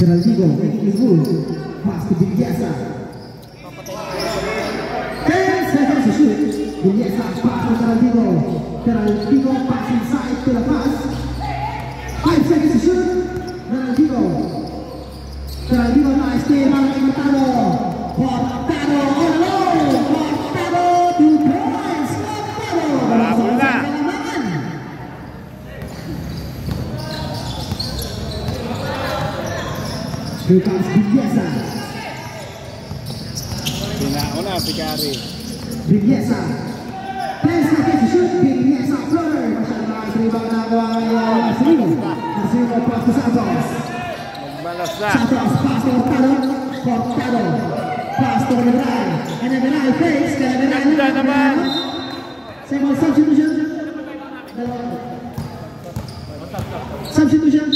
Peraltico making his move. Pass to Biasa. 10 seconds to shoot. Biasa pass to Peraltico. Peraltico pass inside to the pass. 5 seconds to shoot. Peraltico. Peraltico nice team on Hurtado. Hurtado all alone. Hurtado 2 points. Hurtado. Here comes Biasa. Pinauna si Kari. Biasa. 10 seconds to shoot. Biasa floor. Masyadong nice rebound na Marcelino. Marcelino pass to Santos. Magbalas na. Santos pass to Hurtado. Hurtado pass to Canaveral. Canaveral fakes. Canaveral. Ganda naman. Sama substitution. Substitution.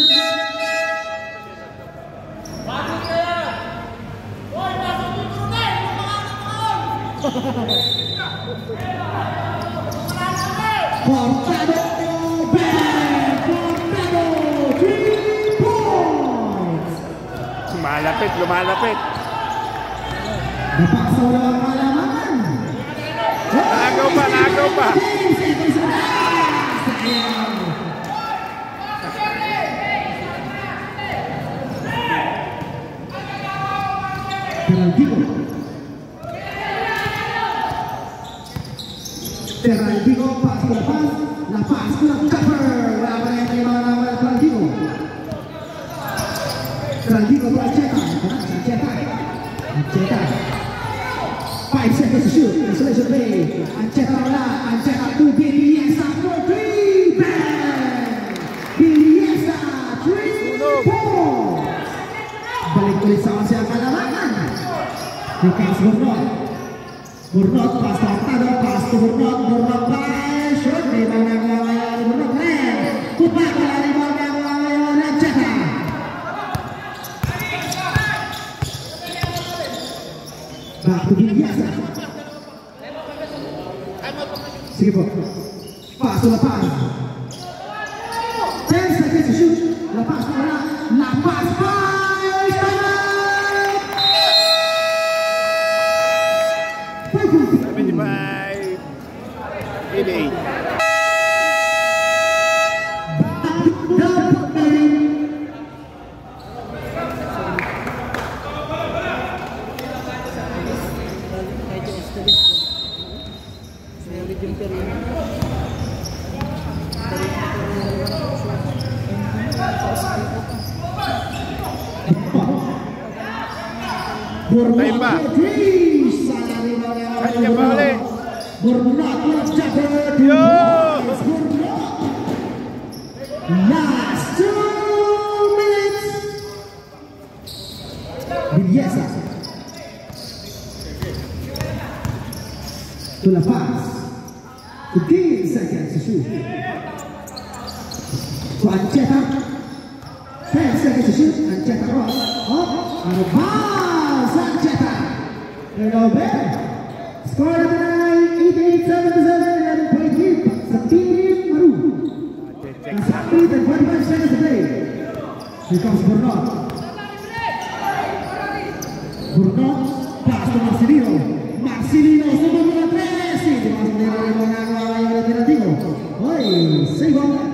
Hurtado back. Hurtado 3 points. Lumalapit, lumalapit. Napasa wala ang kalamangan. Nagaw pa, nagaw pa. Peraltico. Peraltico pass to lepas. Lepas to the cover. Wala pa rin yung mga naman Peraltico. Here comes Burnot. Burnot pass to Hurtado, pass to Burnot. Burnot pass, short. Rebound ng Burnot. Putback pala rebound ng Rancheta. Back to Vinyasa. Sige po. Pass to Lapas. 10 seconds to shoot. Lapas na wala. Lapas fires! Time out! 75, 88. Tayo pa. Kanya pa ulit. Yo! Last 2 minutes. Vinyasa. To La Paz. 15 seconds to shoot. To Ancheta. 10 seconds to shoot. Ancheta cross. Up. And a pass. Ancheta. And over. Score of the night. 88-77. 11-point lead. Sa Team Maru. Nasa 8 and 45 seconds to play. Here comes Burnot. Burnot. Pass to Marcelino. Marcelino. Sumang mga 3. Hindi mas nila rin mga tinatino. Hoy, save on.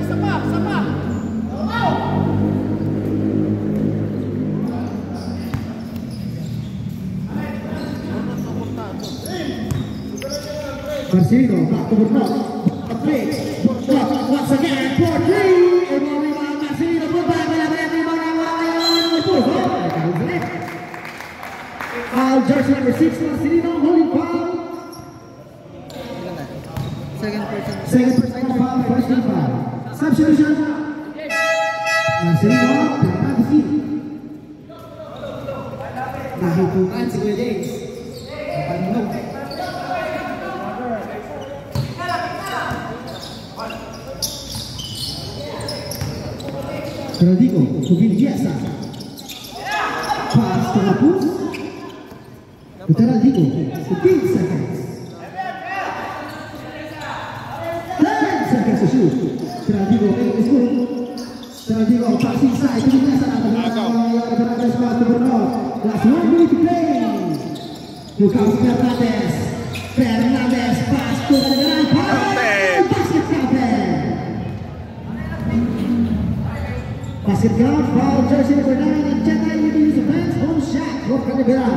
Sapa. Marcelino, back to Burnot. Burnot, once again, for 3. And only one Marcelino, putback. Foul, jersey number 6, Marcelino, holding foul. Second personal foul, first team foul. Substitution. Marcelino, penalty kick. Nahitungan si Kuya James. Napaninog. Rodrigo, to Vinyasa. Pass to Lapus. To Rodrigo, 15 seconds. 10 seconds to shoot. Rodrigo, making his move. Rodrigo, pass inside to Vinyasa. Pass to Burnot. Last 1 minute to play. Here comes Fernandez. Fernandez, pass to Federal. Basket counted. Basket count, foul, jersey number 9, and Jetta Union defense, home shot, Rob Canavera.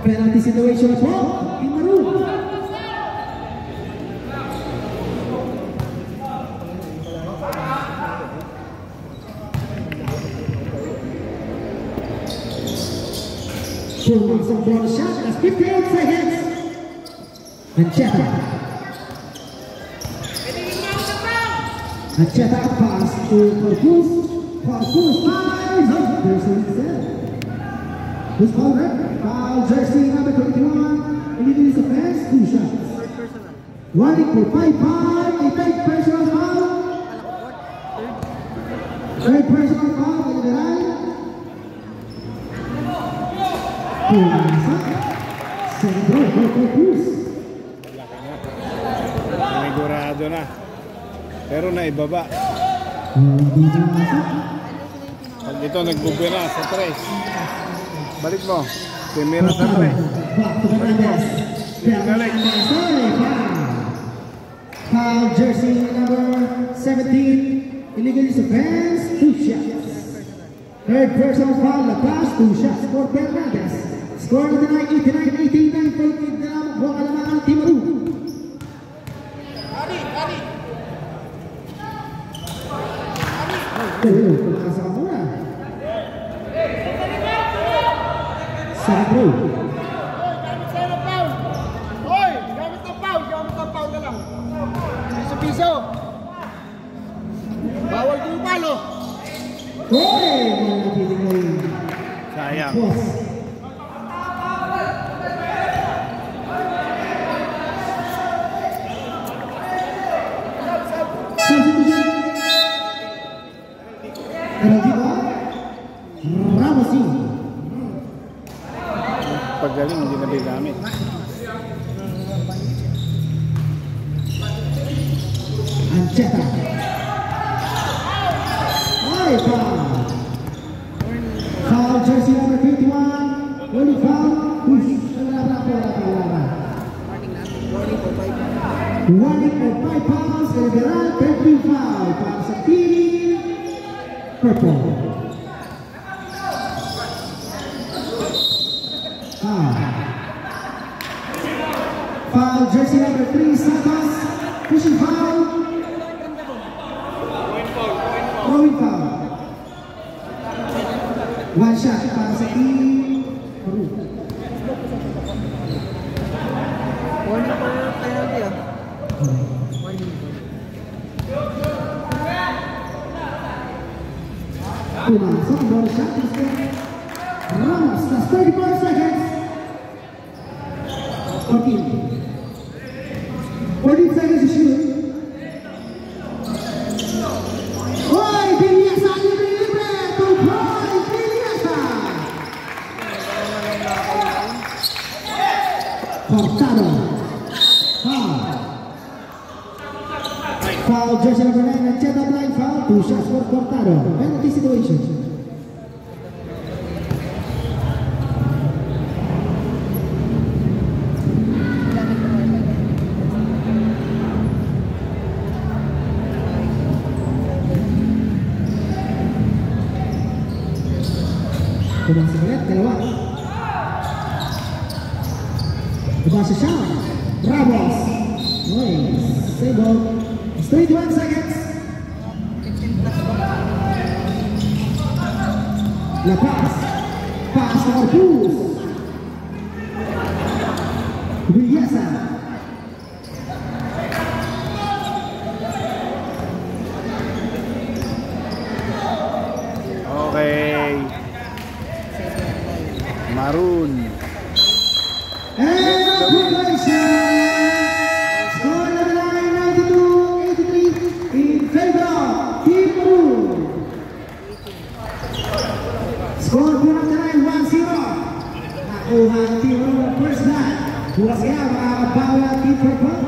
Penalty situation as well, in Maru. Pullman some bonus shot, that's 58 seconds. And Jetta. Ancheta pass to Corpus. Corpus fires up. There's a reset. Who's called red? Foul jersey number 21. Illegal offense. 2 shots. Running for 5-5. A third personal foul. Third personal foul. Federal. Second row for Corpus. Panigurado na. Pero naibaba. Pag ito nagbubira sa 3. Balik mo. Timira sa 3. Balik. Foul jersey number 17. Illegal offense. 2 shots. Third personal foul. La Paz. 2 shots for Fernandez. Score of the night 89-89. Point na lang. Buwang alamangan Team Maru. Pumasa ka muna. Second row. Hoy! Gamit ng foul na lang. Piso-piso. Bawal kong palo. Hoy! maganda yung gamit. Ancheta. Ay, foul. Foul jersey number 51. Only foul. Push. Wala po. Warning for 5 fouls. Liberal 13 foul. Para sa team purple. Foul jersey number 3. Santos. Pushing foul. Throwing foul. One shot para sa team Peru. Warning for penalty ah. Warning. Pumasok, bonus shot. Ramos, that's 34 seconds. 14 seconds to shoot. Hoy, Villasa, libre! 2 points, Villasa! Cortado. Foul. Foul, jersey number 9, Ancheta blind foul. 2 shots for Cortado. Penalty situation. Pumasok ulit, dalawa. Pumasa siya. Ramos. Nice. Save ball. 31 seconds. La Paz. Pass for Cruz. Villasa. Okay. Maroon. And completion. Score number 92-83 in favor of Team Peru. Score po ng 1-0. Nakuha ang Team Peru first blood. Bukas kaya makakabawi ang Team Purple.